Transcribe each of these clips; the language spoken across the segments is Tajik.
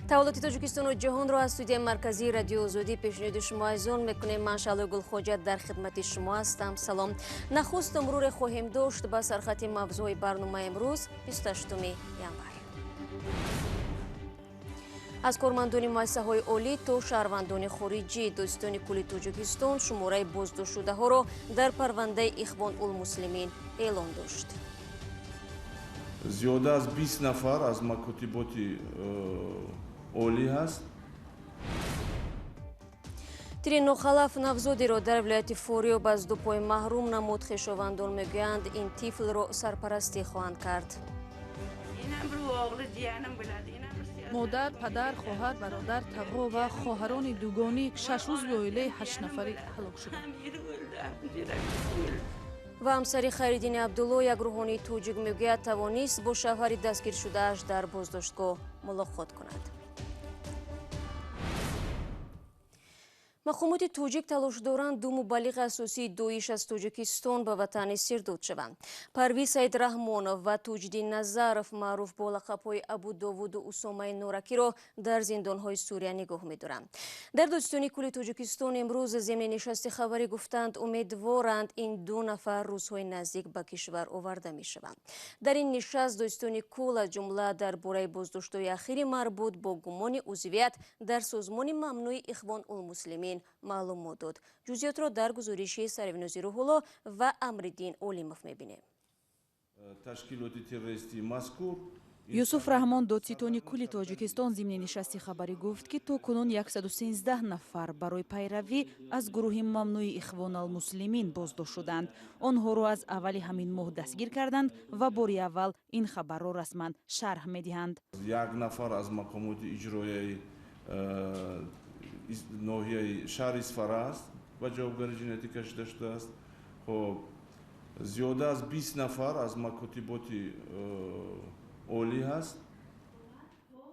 таваллуди Тоҷикистону ҷаҳонро аз студияи марказии радио Озодӣ пешниҳоди шумо азон мекунем. Ман Шаълои Гулхоҷа дар хидмати шумо ҳастам. Салом. Нахуст муруре хоҳем дошт ба сархати мавзӯи барномаи имрӯз 28 январ. аз кормандони муассисаҳои олӣ то шаҳрвандони хориҷӣ доистони кулли Тоҷикистон шумораи боздоштшудаҳоро дар парвандаи Ихвон-ул-Муслимин эълон дошт. зиёда аз 20 нафар аз макотиботи олӣ ҳаст. Тирин нохалаф навзодеро дар вилояти Фориёб аз ду пой маҳрум намуд. Хешовандон мегӯянд ин тифлро сарпарастӣ хоҳанд кард. модар, падар, хоҳар, бародар, тағо ва хоҳарони дугонӣ 6 узви оилаи 8 нафарӣ ҳалок шуданд. ва ҳамсари Хайриддини Абдулло, як рӯҳонии тоҷик мегӯяд, тавонист бо шавҳари дастгиршудааш дар боздоштгоҳ мулоқот кунад. мақомоти тоҷик талош доранд ду мубаллиғи асосии Доиш аз Тоҷикистон ба ватани сир дод шаванд. Парвиз Саидраҳмонов ва Тоҷиддин Назаров, маъруф бо лақабҳои Абу Довуду Усомаи Норакиро дар зиндонҳои Сурия нигоҳ медоранд. Дар доистони кулли Тоҷикистон имрӯз земни нишасти хабарӣ гуфтанд умедворанд ин ду нафар рӯзҳои наздик ба кишвар оварда мешаванд. дар ин нишаст доистони кул аз ҷумла дар бораи боздоштҳои ахири марбут бо гумони узвият дар созмони мамнӯи Ихвон-ул-Муслимин маълумот дод. ҷузъиётро дар гузориши Саривнози Рӯҳулло ва Амриддин Олимов мебинем. ташкилоти террористии мазкур Юсуф Раҳмон, додситони кулли Тоҷикистон, зимни нишасти хабарӣ гуфт, ки то кунун 113 нафар барои пайравӣ аз гурӯҳи мамнӯи Ихвон-ал-Муслимин боздошт шуданд. онҳоро аз аввали ҳамин моҳ дастгир карданд ва бори аввал ин хабарро расман шарҳ медиҳанд. як нафар аз мақомоти иҷроияи ноҳияи шаҳри Исфара аст ба ҷавобгарӣ ҷиноятӣ кашида шудааст. хоб зиёда аз 20 нафар аз макотиботи олӣ ҳаст.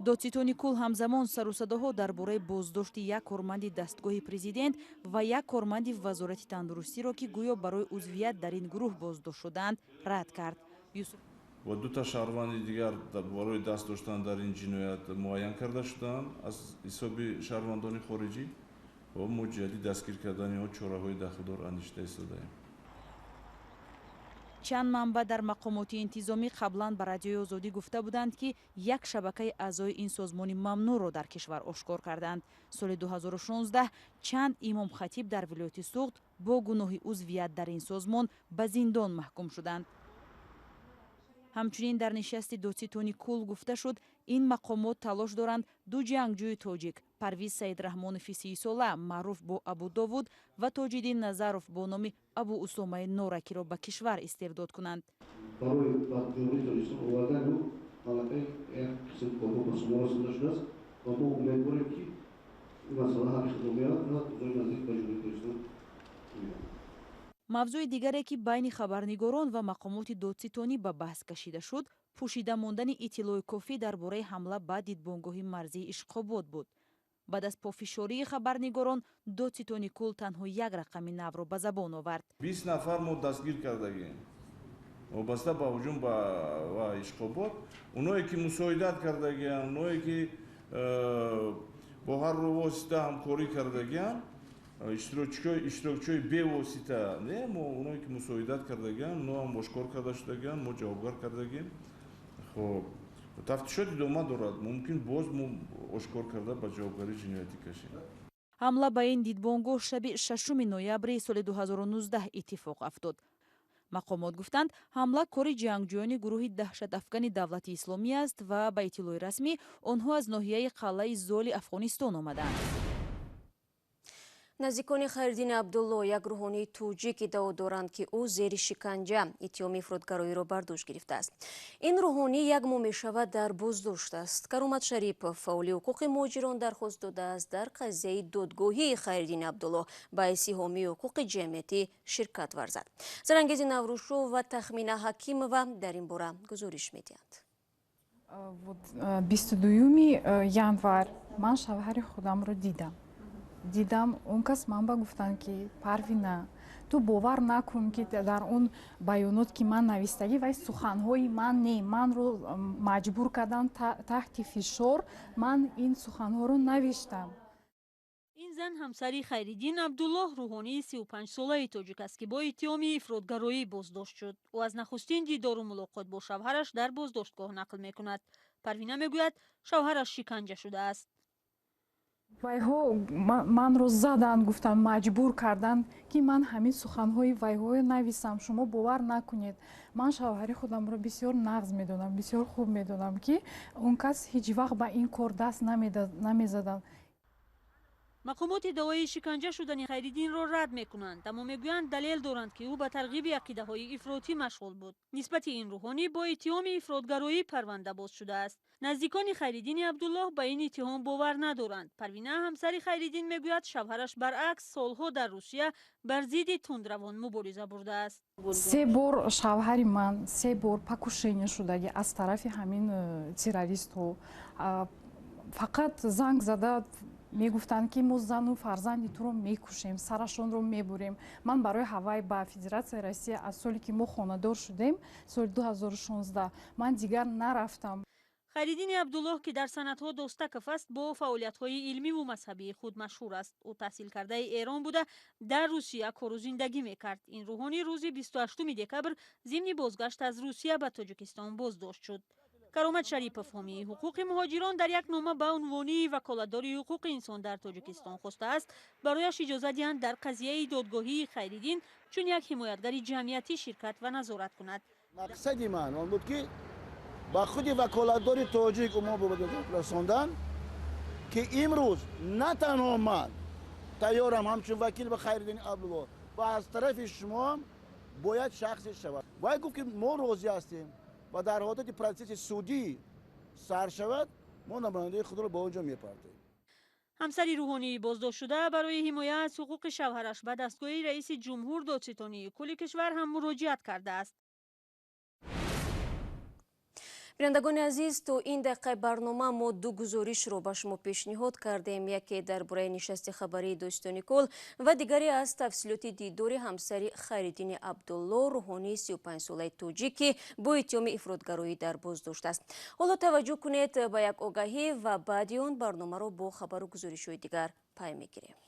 додситони кул ҳамзамон сарусадоҳо дар бораи боздошти як корманди дастгоҳи президент ва як корманди вазорати тандурустиро ки гӯё барои узвият дар ин гурӯҳ боздошт шуданд рад кард. ва дута шаҳрванди дигар барои даст доштан дар ин ҷиноят муайян карда шуданд аз ҳисоби шаҳрвандони хориҷӣ. ва мо ҷиҳати дастгир кардани он чораҳои дахилдор андешта истодаем. чанд манбаъ дар мақомоти интизомӣ қаблан ба радиои Озодӣ гуфта буданд, ки як шабакаи аъзои ин созмони мамнӯъро дар кишвар ошкор карданд. соли 2016 чанд имом-хатиб дар вилояти Суғд бо гуноҳи узвият дар ин созмон ба зиндон маҳкум шуданд. ҳамчунин дар нишасти додситони кул гуфта шуд, ин мақомот талош доранд ду ҷангҷӯи тоҷик, Парвиз Саидраҳмонови 30 сола маъруф бо Абу Довуд ва Тоҷиддин Назаров бо номи Абу Усомаи Норакиро ба кишвар истирдод кунанд. барои бадҷоҳии Тоҷикистон овардани ҳалақаи як қисм корҳо ба шуморо зинда шудааст ва мо умедворем, ки ин масъала ҳал шуда меяд ва узои наздик ба ҷумҳурии Тоҷикистон меяд. мавзӯи дигаре ки байни хабарнигорон ва мақомоти додситонӣ ба баҳс кашида шуд, пӯшида мондани иттилои кофӣ дар бораи ҳамла ба дидбонгоҳи марзии Ишқобод буд. баъд аз пошории хабарнигорон, додситони кул танҳо як рақами навро ба забон овард. 20 нафар мо дастгир кардагем вобаста ба ҳуҷум ба Ишқобод. оное ки мусоидат кардагиянд, оное ки бо ҳар восита ҳамкорӣ кардагиянд, иштирокчиҳои бевосита, не мо оное ки мусоидат кардагиянд, оно ҳам ошкор карда шудагиянд, мо ҷавобгар кардагем. хоб тафтишот идома дорад, мумкин боз мо ошкор карда ба ҷавобгарӣ ҷиноятӣ кашем. ҳамла ба ин дидбонгоҳ шаби 6 ноябри соли 2019 иттифоқ афтод. мақомот гуфтанд, ҳамла кори ҷангҷӯёни гурӯҳи даҳшатафкани Давлати Исломӣ аст ва ба иттилои расмӣ онҳо аз ноҳияи қалъаи Золи Афғонистон омаданд. наздикони Хайриддини Абдулло, як рӯҳонии тоҷик, иддао доранд, ки ӯ зери шиканҷа иттиҳоми ифротгароиро бардошт гирифтааст. ин рӯҳонӣ як моҳ мешавад дар боздошт аст. Каромат Шарипов, фаъоли ҳуқуқи муҳоҷирон, дархост додааст дар қазияи додгоҳии Хайриддини Абдулло ба ҳайси ҳомии ҳуқуқи ҷамъиятӣ ширкат варзад. Зарангези Наврӯзшов ва Тахмина Ҳакимова дар ин бора гузориш медиҳанд. 22 январ ман шавҳари худамро дидам. Он кас ман ба гуфтанд, ки Парвина, ту ту бовар накун ки дар он баёнот ки ман навистагӣ вай суханҳои ман не, манро маҷбур кардан таҳти фишор ман ин суханҳоро навиштам. این زن همسری خیریدین عبدالله روحانی 35 ساله تاجیک است که با اتهام افراطگرایی بازداشت شد. او از نخستین دیدار و ملاقات با شوهرش در بازداشتگاه نقل میکند. پروینه میگوید شوهرش شکنجه شده است. вайҳо манро заданд, гуфтанд маҷбур карданд ки ман ҳамин суханҳои вайҳоро нависам. шумо бовар накунед, ман шавҳари худамро бисёр нағз медонам, бисёр хуб медонам ки он кас ҳеҷ вақт ба ин кор даст намезаданд. مقامات دعای شکنجه شدن خیریدین را رد میکنند، اما میگویند دلیل دارند که او به ترغیب عقیده‌های افراطی مشغول بود. نسبت این روحانی با اتهام افراطگرایی پرونده باز شده است. نزدیکان خیریدین عبدالله به این اتهام باور ندارند. پروینه همسر خیریدین میگوید شوهرش برعکس سالها در روسیه بر ضد تندروان مبارزه برده است. 3 бор шавҳари ман 3 бор покушение шудагӣ аз тарафи ҳамин террористҳо. фақат занг зада мегуфтанд ки мо зану фарзанди туро мекушем, сарашонро мебурем. ман барои ҳавай ба Федератсияи Россия аз соли ки мо хонадор шудем, соли 2016 ман дигар нарафтам. خیریدین عبدالله که در سنت‌ها داستکف است با فعالیت‌های علمی و مذهبی خود مشهور است. او تحصیل کرده ایران بوده در روسیه کار و زندگی می‌کرد. این روحانی روز 28 دکبر ضمن بازگشت از روسیه به تاجیکستان بازداشت شد. کرامت شریپов حامی حقوق مهاجران در یک نامه به عنوان وکالتدار حقوق انسان در تاجیکستان خواسته است برایش اجازه دهند در قضیه دادگاهی خیریدین چون یک حمایتگر جمعیتی شرکت و نظارت کند. مقصد من آن بود که با خود وکالتدار تاجیک ما به رساندن که امروز نه تنها من تیارم همچون وکیل به خیریدین عبدالله و از طرف شما باید شخصی شود. باید گفت که ما راضی هستیم و در حالت پروسس سودی سر شود ما نماینده خود را به اونجا میپردازیم. همسری روحانی بازداشت شده برای حمایت از حقوق شوهرش به دستگاه رئیس جمهور دادستانی کل کشور هم مراجعت کرده است. بینندگان عزیز، تو این دقیقه برنامه ما دو گزارشро ба шумо пешниҳод кардем. яке дар бораи нишасти хабарии доистони кол ва дигаре аз тафсилоти дидори ҳамсари Хайриддини Абдулло Рӯҳонии 35 солаи тоҷик ки бо иттиҳоми ифротгароӣ дар боздошт аст. ҳоло таваҷҷӯҳ кунед ба як огаҳӣ ва баъди он барномаро бо хабару гузоришҳои дигар пай мегирем.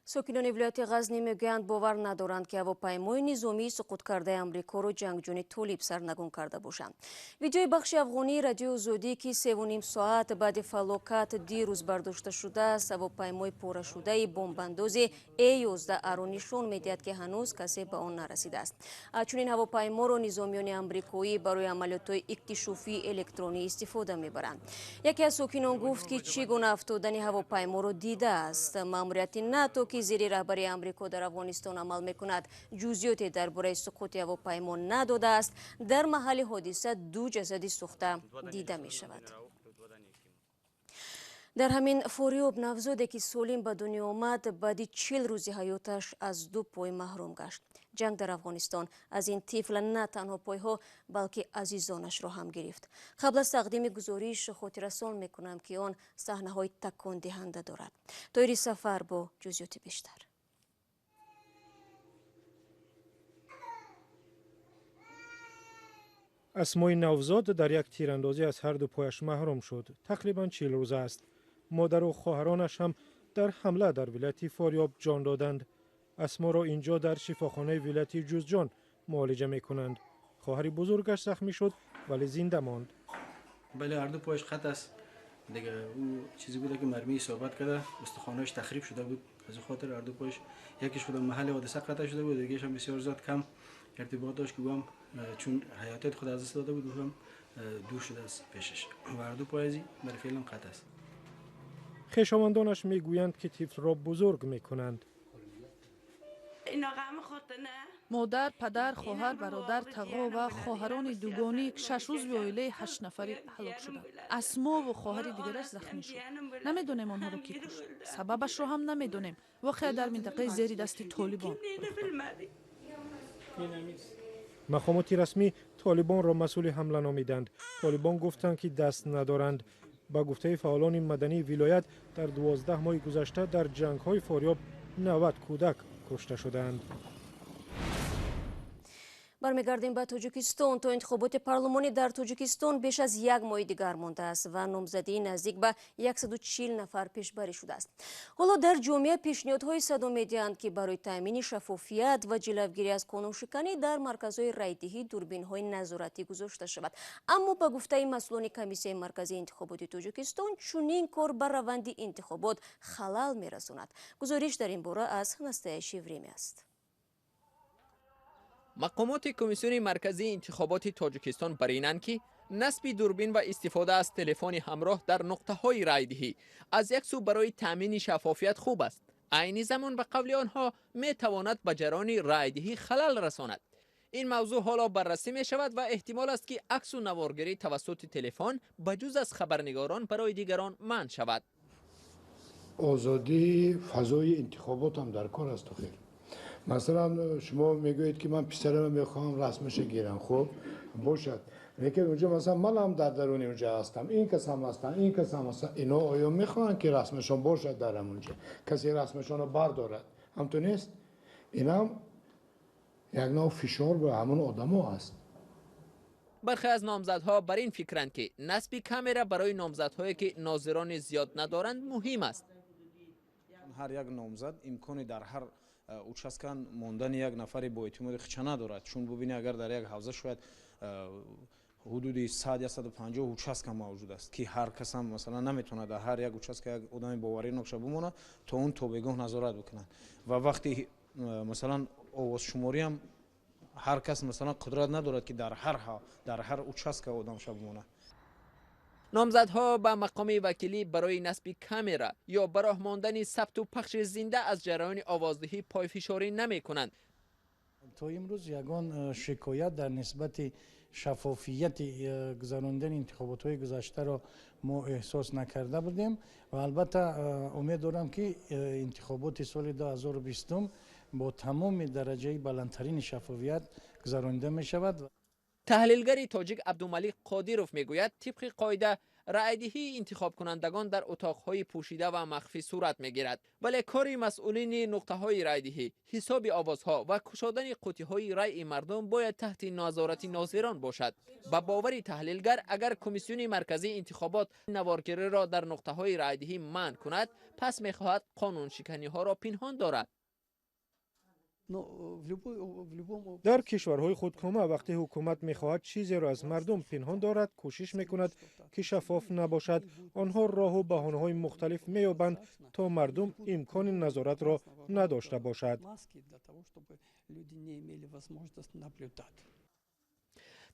ساکنان ولایت غزنی میگویند باور ندارند که هواپیمای نظامی سقوط کرده امریکا را جنگجوی طالب سرنگون کرده باشند. ویدیوی بخش افغانی رادیو آزادی که 3.5 ساعت بعد فلاکت دیروز برداشته شده است، هواپیمای پاره شده بمبانداز A-11 را نشان میدهد که هنوز کسی به آن نرسیده است. چنین هواپیما را نظامیان امریکایی برای عملیات‌های اکتشافی الکترونی استفاده میبرند. یکی از ساکنان گفت که چگونه افتادن هواپیما را دیده است. ماموریت ناتو که زیر رهبری امریکا در افغانستان عمل میکند جزئیاتی درباره سقوط هواپیما نداده است. در محل حادثه 2 جسد سوخته دیده می شود. در همین فاریاب نوزادی که سالم به دنیا آمد بعد 40 روز حیاتش از 2 پای محروم گشت. جنگ در افغانستان از این طفل نه تنها پایها بلکه عزیزانش را هم گرفت. قبل از تقدیم گزارش خاطررسان میکنم که آن صحنه‌های تکان دهنده دارد. طایر سفر با جزئیات بیشتر. اسمای نوزاد در یک تیراندازی از هر 2 پایش محروم شد. تقریبا 40 روز است. مادر و خواهرانش هم در حمله در ولایت فاریاب جان دادند. اسما را اینجا در شفاخانه ولایت جوزجان معالجه میکنند. خواهر بزرگش زخمی شد ولی زنده ماند. بله هر 2 پایش خط است. دیگه او چیزی بوده که مرمی اصابت کرده، استخوانش تخریب شده بود. از خاطر هر 2 پایش یکیش خود محل حادثه قطع شده بود، دیگه‌ش هم بسیار زیاد کم ارتباط داشت که هم چون حیاتت خود از دست داده بود هم دور شده از پیشش و هر 2 پایزی برای فعلا قطع است. خویشاوندانش میگویند که طفل را بزرگ میکنند. модар, падар, хоҳар, бародар, тағо ва хоҳарони дугонӣ 6 узви оилаи 8 нафарӣ ҳалок шуданд. Асмо ва хоҳари дигараш захмӣ шуд. намедонем онҳоро ки кушт. Сабабашро ҳам намедонем. воқеа дар минтақаи зери дасти толибон. мақомоти расмӣ толибонро масъули ҳамла номиданд. толибон гуфтанд ки даст надоранд. ба гуфтаи фаъолони мадании вилоят дар 12 моҳи гузашта дар ҷангҳои форёб 90 кӯдак кушта шуданд. бармегардем ба Тоҷикистон. То интихоботи парлумонӣ дар Тоҷикистон беш аз 1 моҳи дигар мондааст ва номзадии наздик ба 140 нафар пешбарӣ шудааст. ҳоло дар ҷомеа пешниҳодҳои садо медиҳанд ки барои таъмини шаффофият ва ҷилавгирӣ аз қонуншиканӣ дар марказҳои райдиҳӣ дурбинҳои назоратӣ гузошта шавад. аммо ба гуфтаи масъулони комиссияи марказии интихоботи Тоҷикистон чунин кор ба раванди интихобот халал мерасонад. гузориш дар ин бора аз настоящее время аст. мақомоти комиссиони марказии интихоботи Тоҷикистон баринанд ки насби дурбин ва истифода аз телефони ҳамроҳ дар нуқтаҳои райдиҳӣ аз як сӯ барои таъмини шаффофият хуб аст. айни замон ба қавли онҳо метавонад ба ҷараёни райдиҳӣ халал расонад. ин мавзӯъ ҳоло баррасӣ мешавад ва эҳтимол аст ки аксу наворгирӣ тавассути телефон ба ҷуз аз хабарнигорон барои дигарон манъ шавад. озодии фазои интихобот ҳам дар кор аст. охир масалан шумо мегӯед ки ман писарам мехоҳам расмаша гирам, хуб бошад, лекин унҷа масалан манам дар даруни унҷа ҳастам, ин кас ҳам ҳастам, ин кас ҳам ҳастам, ино оё мехоҳанд ки расмашон бошад дар ҳамунҷа, касе расмашонро бардорад, ҳамтун нест? инам як нав фишор ба ҳамон одамо аст. бархе аз номзадҳо бар ин фикранд ки насби камера барои номзадҳое ки нозирони зиёд надоранд муҳим аст. ҳар як номзад имкони дар ҳар участкан мондани як нафари боэътимоди хича надорад, чун бубинӣ агар дар як ҳавза шояд ҳудуди 100-150 участка мавҷуд аст ки ҳар кас ҳам масалан наметавонад дар ҳар як участка як одами боварӣ нокша бимонад то он тобегоҳ назорат бикунад ва вақти масалан овозшуморӣ ҳам ҳар кас масалан қудрат надорад ки дар ҳар участка одамша бимонад. номзадҳо ба мақоми вакилӣ барои насби камера ё ба роҳ мондани сабту пахши зинда аз ҷараёни овоздиҳӣ пойфишорӣ намекунанд. то имрӯз ягон шикоят дар нисбати шаффофияти гузарондани интихоботҳои гузаштаро мо эҳсос накарда будем ва албатта умед дорам ки интихоботи соли 2020 бо тамоми дараҷаи баландтарини шаффофият гузаронида мешавад. таҳлилгари тоҷик абдумалик қодиров мегӯяд тибқи қоида райдиҳии интихобкунандагон дар утоқҳои пӯшида ва махфӣ сурат мегирад, вале кори масъулини нуқтаҳои райдиҳӣ ҳисоби овозҳо ва кушодани қуттиҳои райи мардум бояд таҳти назорати нозирон бошад. ба бовари таҳлилгар агар комиссиони марказии интихобот наворгириро дар нуқтаҳои райдиҳӣ манъ кунад, пас мехоҳад қонуншиканиҳоро пинҳон дорад. дар кишварҳои худкома вақте ҳукумат мехоҳад чизеро аз мардум пинҳон дорад, кӯшиш мекунад ки шаффоф набошад. онҳо роҳу баҳонаҳои мухталиф меёбанд то мардум имкони назоратро надошта бошад.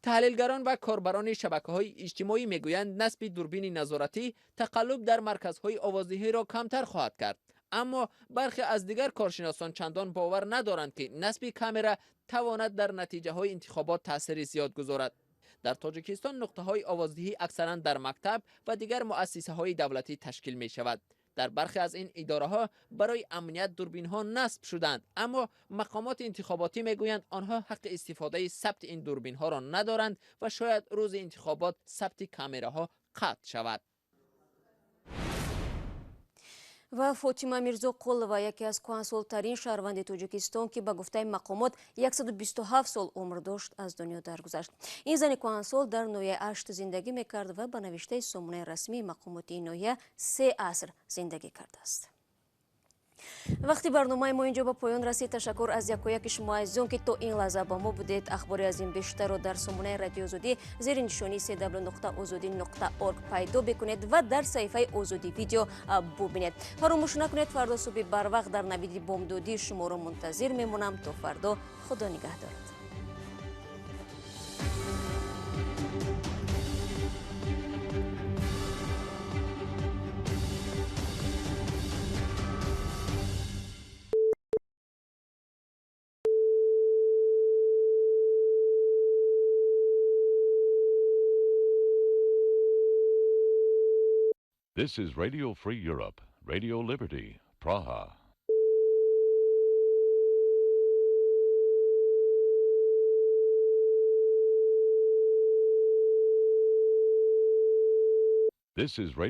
таҳлилгарон ва корбарони шабакаҳои иҷтимоӣ мегӯянд насби дурбини назоратӣ тақаллуб дар марказҳои овоздиҳиро камтар хоҳад кард. аммо бархе аз дигар коршиносон чандон бовар надоранд ки насби камера тавонад дар натиҷаҳои интихобот таъсири зиёд гузорад. дар Тоҷикистон нуқтаҳои овоздиҳӣ аксаран дар мактаб ва дигар муассисаҳои давлатӣ ташкил мешавад. дар бархе аз ин идораҳо барои амният дурбинҳо насб шуданд, аммо мақомоти интихоботӣ мегӯянд онҳо ҳаққи истифодаи сабти ин дурбинҳоро надоранд ва шояд рӯзи интихобот сабти камераҳо қатъ шавад. ва Фотима Мирзоқулова, яке аз кӯҳансолтарин шаҳрванди Тоҷикистон ки ба гуфтаи мақомот 127 сол умр дошт, аз дунё даргузашт. ин зани кӯҳансол дар ноҳияи Ашт зиндагӣ мекард ва ба навиштаи сомонаи расмии мақомоти ин ноҳия 3 аср зиндагӣ кардааст. вақти барномаи мо инҷо ба поён расид. ташаккур аз якояки шумо азизон ки то ин лаҳза ба мо будед. ахбори аз ин бештарро дар сомонаи радиои озодӣ зери нишони cw.ozodi.org пайдо бикунед ва дар саҳифаи озодӣ видео бубинед. фаромӯш накунед, фардо субҳи барвақт дар навиди бомдодӣ шуморо мунтазир мемонам. то фардо, худо нигаҳдорад. This is Radio Free Europe, Radio Liberty, Praha. This is Radio